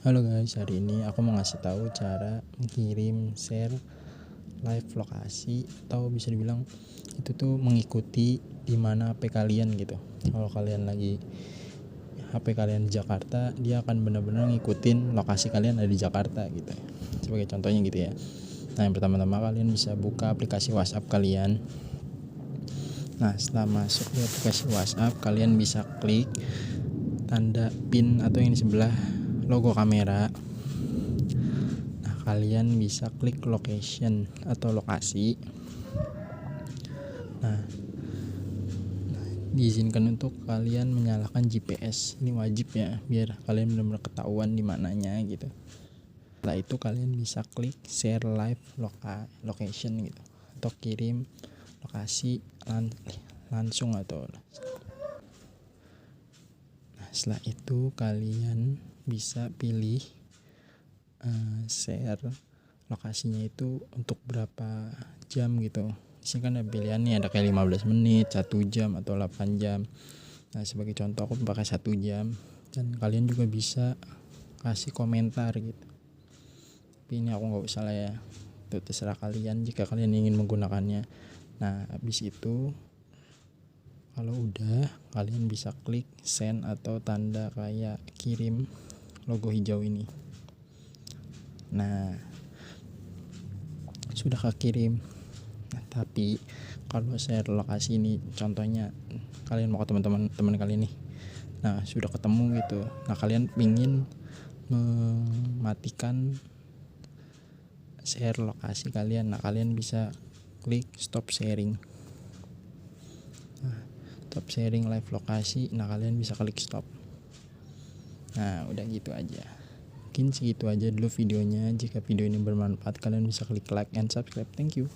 Halo guys, hari ini aku mau ngasih tahu cara mengirim share live lokasi, atau bisa dibilang itu tuh mengikuti di mana HP kalian gitu. Kalau kalian lagi HP kalian di Jakarta, dia akan benar-benar ngikutin lokasi kalian ada di Jakarta gitu. Sebagai contohnya gitu ya. Nah, yang pertama-tama kalian bisa buka aplikasi WhatsApp kalian. Nah, setelah masuk di aplikasi WhatsApp, kalian bisa klik tanda pin atau yang di sebelah logo kamera. Nah, kalian bisa klik location atau lokasi. Nah, diizinkan untuk kalian menyalakan GPS. Ini wajib ya, biar kalian benar-benar ketahuan di mananya gitu. Setelah itu kalian bisa klik share live location gitu, atau kirim lokasi langsung atau. Nah, setelah itu kalian bisa pilih share lokasinya itu untuk berapa jam gitu. Di sini kan ada pilihannya, ada kayak 15 menit, 1 jam atau 8 jam. Nah, sebagai contoh aku pakai 1 jam, dan kalian juga bisa kasih komentar gitu. Tapi ini aku nggak usah lah ya, itu terserah kalian jika kalian ingin menggunakannya. Nah, habis itu kalau udah, kalian bisa klik send atau tanda kayak kirim logo hijau ini. Nah, sudah kekirim. Nah, tapi kalau share lokasi ini, contohnya kalian mau ke teman kalian nih. Nah, sudah ketemu gitu. Nah, kalian ingin mematikan share lokasi kalian. Nah, kalian bisa klik stop sharing. Nah, stop sharing live lokasi. Nah, kalian bisa klik stop. Nah, udah gitu aja. Mungkin segitu aja dulu videonya. Jika video ini bermanfaat, kalian bisa klik like and subscribe. Thank you.